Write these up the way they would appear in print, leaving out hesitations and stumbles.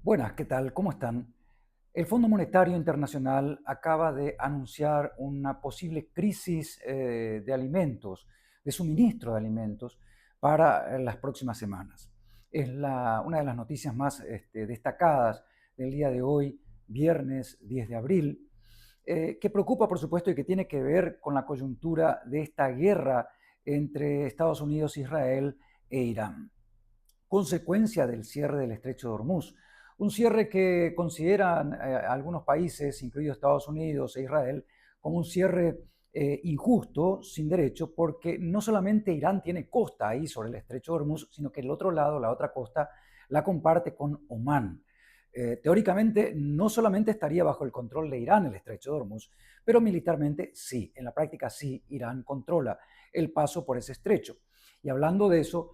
Buenas, ¿qué tal? ¿Cómo están? El Fondo Monetario Internacional acaba de anunciar una posible crisis de alimentos, de suministro de alimentos para las próximas semanas. Es una de las noticias más destacadas del día de hoy, viernes 10 de abril, que preocupa, por supuesto, y que tiene que ver con la coyuntura de esta guerra entre Estados Unidos, Israel e Irán, consecuencia del cierre del estrecho de Hormuz. Un cierre que consideran algunos países, incluidos Estados Unidos e Israel, como un cierre injusto, sin derecho, porque no solamente Irán tiene costa ahí sobre el estrecho de Hormuz, sino que el otro lado, la otra costa, la comparte con Omán. Teóricamente no solamente estaría bajo el control de Irán el estrecho de Hormuz, pero militarmente sí, en la práctica sí, Irán controla el paso por ese estrecho. Y hablando de eso,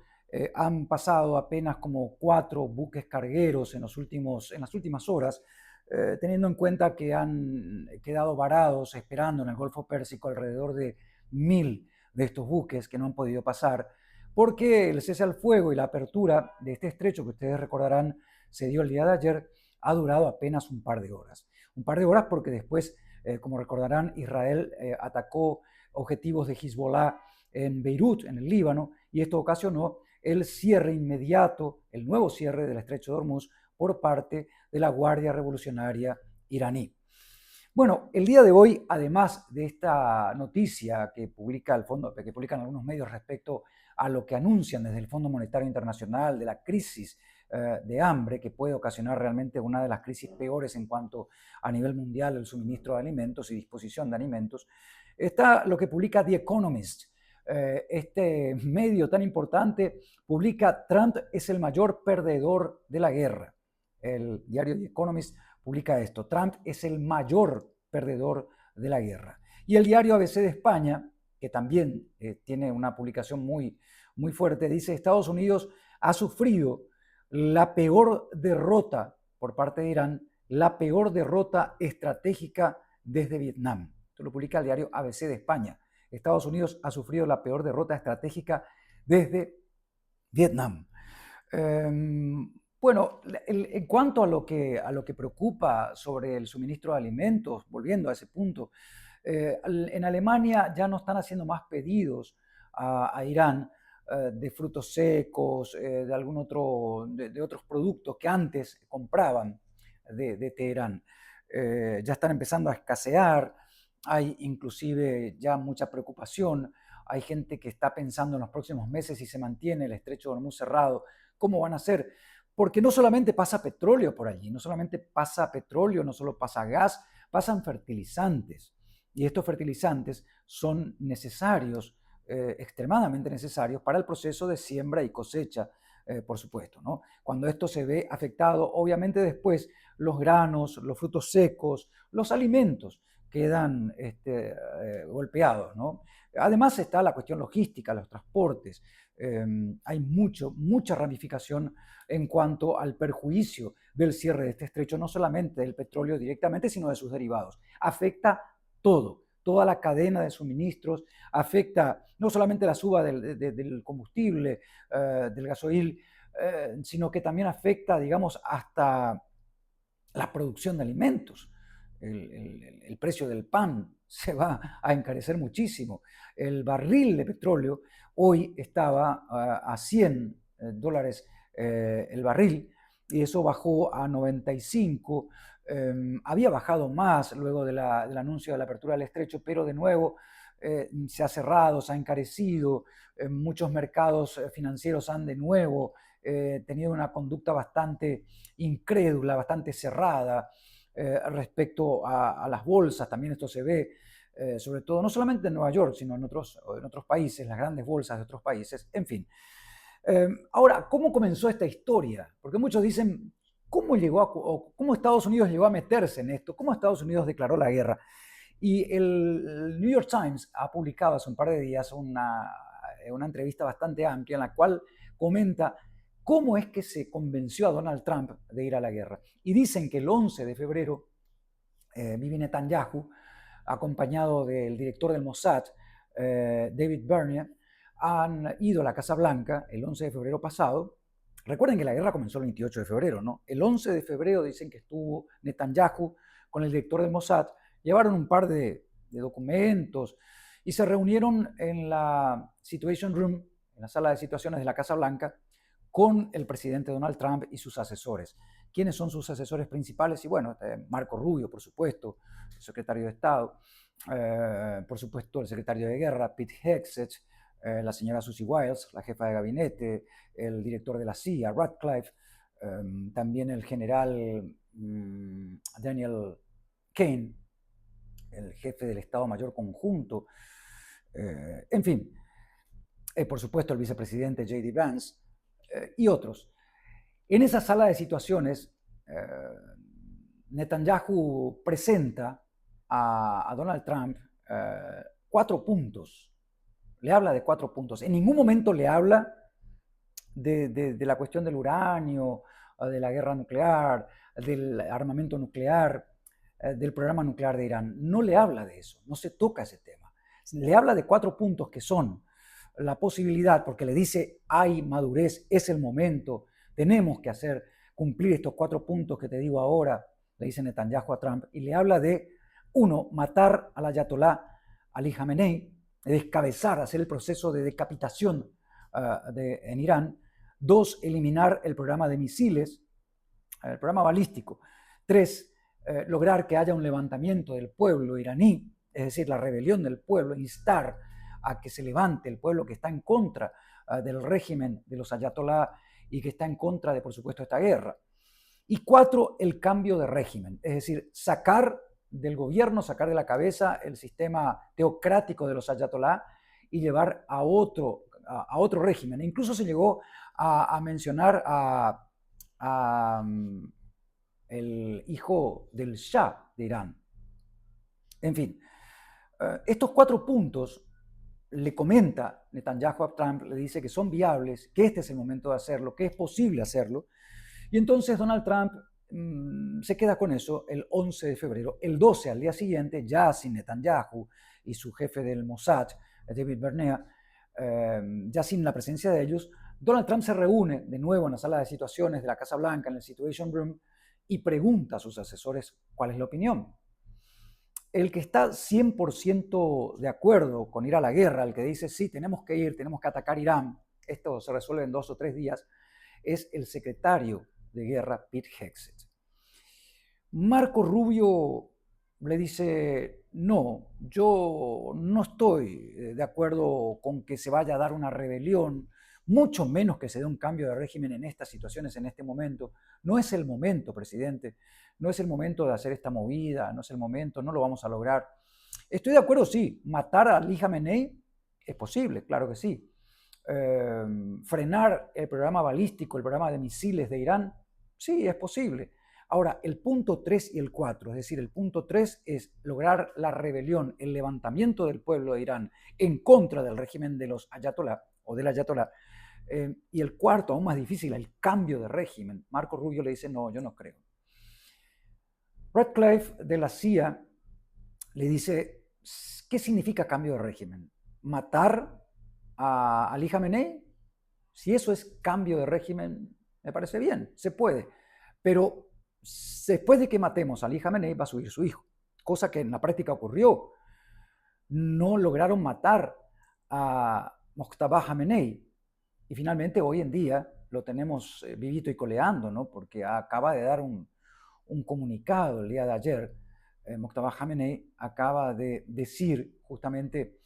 han pasado apenas como 4 buques cargueros en las últimas horas, teniendo en cuenta que han quedado varados esperando en el Golfo Pérsico alrededor de 1000 de estos buques que no han podido pasar, porque el cese al fuego y la apertura de este estrecho, que ustedes recordarán se dio el día de ayer, ha durado apenas un par de horas. Un par de horas porque después, como recordarán, Israel atacó objetivos de Hezbollah en Beirut, en el Líbano, y esto ocasionó el cierre inmediato, el nuevo cierre del estrecho de Hormuz por parte de la Guardia Revolucionaria iraní. Bueno, el día de hoy, además de esta noticia que publica el fondo, que publican algunos medios respecto a lo que anuncian desde el Fondo Monetario Internacional de la crisis de hambre que puede ocasionar realmente una de las crisis peores en cuanto a nivel mundial el suministro de alimentos y disposición de alimentos, está lo que publica The Economist. Este medio tan importante publica: Trump es el mayor perdedor de la guerra. El diario The Economist publica esto: Trump es el mayor perdedor de la guerra. Y el diario ABC de España, que también tiene una publicación muy fuerte, dice: Estados Unidos ha sufrido la peor derrota por parte de Irán, la peor derrota estratégica desde Vietnam. Esto lo publica el diario ABC de España. Estados Unidos ha sufrido la peor derrota estratégica desde Vietnam. Bueno, en cuanto a lo que preocupa sobre el suministro de alimentos, volviendo a ese punto, en Alemania ya no están haciendo más pedidos a Irán de frutos secos, de algún otro, de otros productos que antes compraban de Teherán. Ya están empezando a escasear, hay inclusive ya mucha preocupación, hay gente que está pensando en los próximos meses si se mantiene el estrecho de Hormuz cerrado, ¿cómo van a hacer? Porque no solamente pasa petróleo por allí, no solamente pasa petróleo, no solo pasa gas, pasan fertilizantes. Y estos fertilizantes son necesarios, extremadamente necesarios para el proceso de siembra y cosecha, por supuesto, ¿no? Cuando esto se ve afectado, obviamente después los granos, los frutos secos, los alimentos quedan golpeados, ¿no? Además está la cuestión logística, los transportes. Hay mucha ramificación en cuanto al perjuicio del cierre de este estrecho, no solamente del petróleo directamente, sino de sus derivados. Afecta todo, toda la cadena de suministros, afecta no solamente la suba del combustible, del gasoil, sino que también afecta, digamos, hasta la producción de alimentos. El precio del pan se va a encarecer muchísimo. El barril de petróleo hoy estaba a $100 el barril, y eso bajó a 95. Había bajado más luego del anuncio de la apertura del estrecho, pero de nuevo se ha cerrado, se ha encarecido. Muchos mercados financieros han de nuevo tenido una conducta bastante incrédula, bastante cerrada respecto a las bolsas. También esto se ve, sobre todo, no solamente en Nueva York, sino en otros países, las grandes bolsas de otros países, en fin. Ahora, ¿cómo comenzó esta historia? Porque muchos dicen: ¿cómo Estados Unidos llegó a meterse en esto? ¿Cómo Estados Unidos declaró la guerra? Y el New York Times ha publicado hace un par de días una entrevista bastante amplia en la cual comenta cómo es que se convenció a Donald Trump de ir a la guerra. Y dicen que el 11 de febrero, Bibi Netanyahu, acompañado del director del Mossad, David Bernier, han ido a la Casa Blanca el 11 de febrero pasado Recuerden que la guerra comenzó el 28 de febrero, ¿no? El 11 de febrero dicen que estuvo Netanyahu con el director del Mossad, llevaron un par de documentos y se reunieron en la Situation Room, en la sala de situaciones de la Casa Blanca, con el presidente Donald Trump y sus asesores. ¿Quiénes son sus asesores principales? Y bueno, Marco Rubio, por supuesto, el secretario de Estado, por supuesto, el secretario de Guerra, Pete Hegseth, la señora Susie Wiles, la jefa de gabinete, el director de la CIA, Ratcliffe, también el general Daniel Kane, el jefe del Estado Mayor Conjunto, en fin, por supuesto el vicepresidente J.D. Vance y otros. En esa sala de situaciones, Netanyahu presenta a Donald Trump 4 puntos. Le habla de 4 puntos. En ningún momento le habla de la cuestión del uranio, de la guerra nuclear, del armamento nuclear, del programa nuclear de Irán. No le habla de eso, no se toca ese tema. Le habla de 4 puntos que son la posibilidad, porque le dice, hay madurez, es el momento, tenemos que cumplir estos 4 puntos que te digo ahora, le dice Netanyahu a Trump, y le habla de, 1, matar al ayatolá Ali Khamenei, descabezar, hacer el proceso de decapitación en Irán. 2, eliminar el programa de misiles, el programa balístico. 3, lograr que haya un levantamiento del pueblo iraní, es decir, la rebelión del pueblo, instar a que se levante el pueblo que está en contra del régimen de los ayatolá y que está en contra de, por supuesto, esta guerra. Y 4, el cambio de régimen, es decir, sacar del gobierno, sacar de la cabeza el sistema teocrático de los ayatolá y llevar a otro régimen. Incluso se llegó a mencionar el hijo del Shah de Irán. En fin, estos 4 puntos le comenta Netanyahu a Trump, le dice que son viables, que este es el momento de hacerlo, que es posible hacerlo. Y entonces Donald Trump se queda con eso el 11 de febrero. El 12, al día siguiente, ya sin Netanyahu y su jefe del Mossad, David Bernea, ya sin la presencia de ellos, Donald Trump se reúne de nuevo en la sala de situaciones de la Casa Blanca, en el Situation Room, y pregunta a sus asesores cuál es la opinión. El que está 100% de acuerdo con ir a la guerra, el que dice, sí, tenemos que ir, tenemos que atacar Irán, esto se resuelve en 2 o 3 días, es el secretario de guerra, Pete Hegseth. Marco Rubio le dice, no, yo no estoy de acuerdo con que se vaya a dar una rebelión, mucho menos que se dé un cambio de régimen en estas situaciones, en este momento. No es el momento, presidente, no es el momento de hacer esta movida, no es el momento, no lo vamos a lograr. Estoy de acuerdo, sí, matar a Ali Khamenei es posible, claro que sí. Frenar el programa balístico, el programa de misiles de Irán, sí, es posible. Ahora, el punto 3 y el 4, es decir, el punto 3 es lograr la rebelión, el levantamiento del pueblo de Irán en contra del régimen de los ayatolá o del ayatolá. Y el cuarto, aún más difícil, el cambio de régimen. Marco Rubio le dice, no, yo no creo. Ratcliffe de la CIA le dice, ¿qué significa cambio de régimen? ¿Matar a Ali Khamenei? Si eso es cambio de régimen, me parece bien, se puede. Pero después de que matemos a Ali Khamenei, va a subir su hijo, cosa que en la práctica ocurrió. No lograron matar a Mojtaba Khamenei. Y finalmente, hoy en día, lo tenemos vivito y coleando, ¿no? Porque acaba de dar un comunicado el día de ayer. Mojtaba Khamenei acaba de decir justamente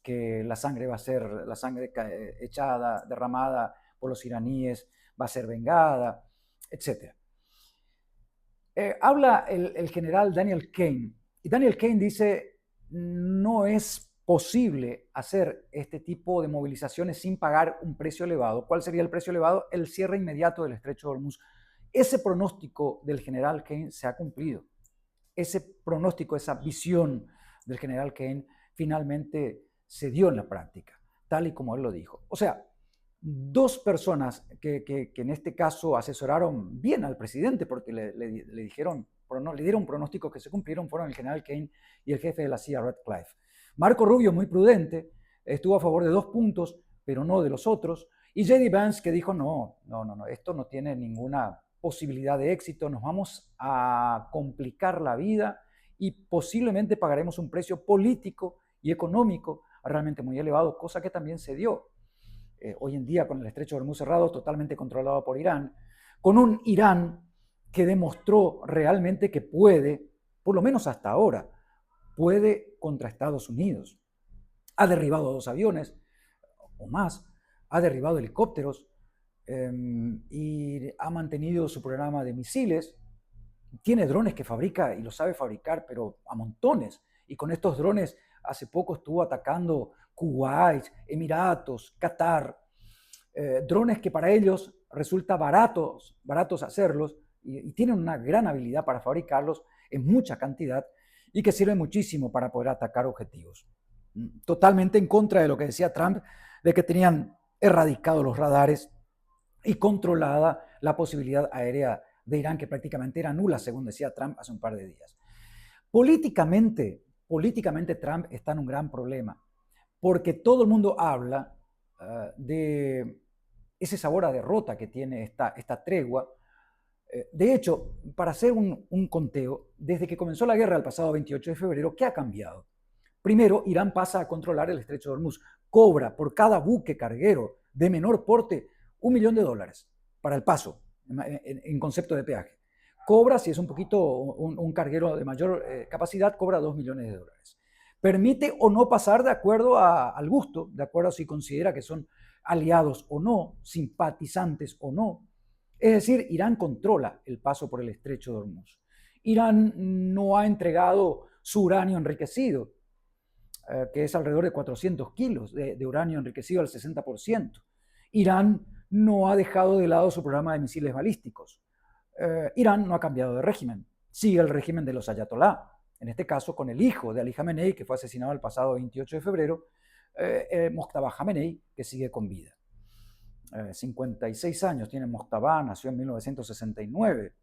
que la sangre va a ser, la sangre echada, derramada por los iraníes, va a ser vengada, etc. Habla el general Daniel Kane, y Daniel Kane dice, no es posible hacer este tipo de movilizaciones sin pagar un precio elevado. ¿Cuál sería el precio elevado? El cierre inmediato del estrecho de Hormuz. Ese pronóstico del general Kane se ha cumplido. Ese pronóstico, esa visión del general Kane finalmente se dio en la práctica, tal y como él lo dijo. O sea, 2 personas que en este caso asesoraron bien al presidente porque le dieron pronósticos que se cumplieron fueron el general Kane y el jefe de la CIA, Ratcliffe. Marco Rubio, muy prudente, estuvo a favor de 2 puntos, pero no de los otros, Y J.D. Vance que dijo, no, no, no, no, esto no tiene ninguna posibilidad de éxito, nos vamos a complicar la vida y posiblemente pagaremos un precio político y económico realmente muy elevado, cosa que también se dio. Hoy en día con el estrecho de Hormuz cerrado, totalmente controlado por Irán, con un Irán que demostró realmente que puede, por lo menos hasta ahora, puede contra Estados Unidos. Ha derribado 2 aviones o más, ha derribado helicópteros y ha mantenido su programa de misiles. Tiene drones que fabrica y lo sabe fabricar, pero a montones. Y con estos drones hace poco estuvo atacando Kuwait, Emiratos, Qatar. Drones que para ellos resulta baratos hacerlos y tienen una gran habilidad para fabricarlos en mucha cantidad y que sirven muchísimo para poder atacar objetivos. Totalmente en contra de lo que decía Trump, de que tenían erradicados los radares y controlada la posibilidad aérea de Irán, que prácticamente era nula, según decía Trump hace un par de días. Políticamente Trump está en un gran problema, porque todo el mundo habla de ese sabor a derrota que tiene esta tregua. De hecho, para hacer un conteo, desde que comenzó la guerra el pasado 28 de febrero, ¿qué ha cambiado? Primero, Irán pasa a controlar el estrecho de Hormuz, cobra por cada buque carguero de menor porte $1.000.000 para el paso, en concepto de peaje. Cobra, si es un poquito un carguero de mayor capacidad, cobra $2.000.000. Permite o no pasar de acuerdo al gusto, de acuerdo a si considera que son aliados o no, simpatizantes o no. Es decir, Irán controla el paso por el estrecho de Hormuz. Irán no ha entregado su uranio enriquecido, que es alrededor de 400 kilos de uranio enriquecido al 60%. Irán no ha dejado de lado su programa de misiles balísticos. Irán no ha cambiado de régimen, sigue el régimen de los ayatolá, en este caso con el hijo de Ali Khamenei, que fue asesinado el pasado 28 de febrero, Mojtaba Khamenei, que sigue con vida. 56 años tiene Mojtaba, nació en 1969,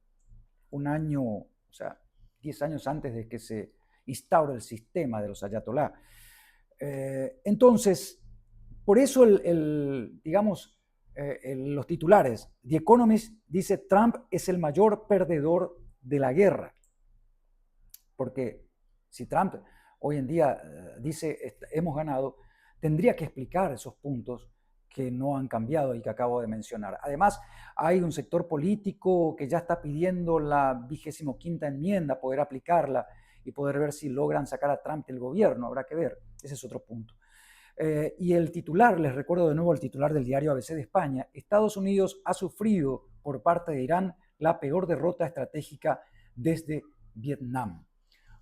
un año, o sea, 10 años antes de que se instaure el sistema de los ayatolá. Entonces, por eso digamos, los titulares, The Economist dice Trump es el mayor perdedor de la guerra. Porque si Trump hoy en día dice hemos ganado, tendría que explicar esos puntos que no han cambiado y que acabo de mencionar. Además, hay un sector político que ya está pidiendo la 25ª enmienda, poder aplicarla y poder ver si logran sacar a Trump del gobierno. Habrá que ver, ese es otro punto. Y el titular, les recuerdo de nuevo el titular del diario ABC de España, Estados Unidos ha sufrido por parte de Irán la peor derrota estratégica desde Vietnam.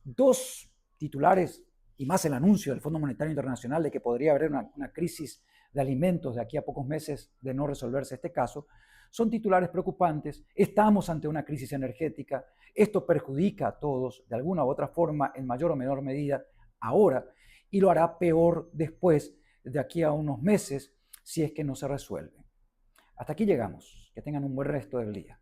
2 titulares y más el anuncio del Fondo Monetario Internacional de que podría haber una crisis de alimentos de aquí a pocos meses de no resolverse este caso, son titulares preocupantes. Estamos ante una crisis energética. Esto perjudica a todos de alguna u otra forma, en mayor o menor medida, ahora, y lo hará peor después, de aquí a unos meses, si es que no se resuelve. Hasta aquí llegamos. Que tengan un buen resto del día.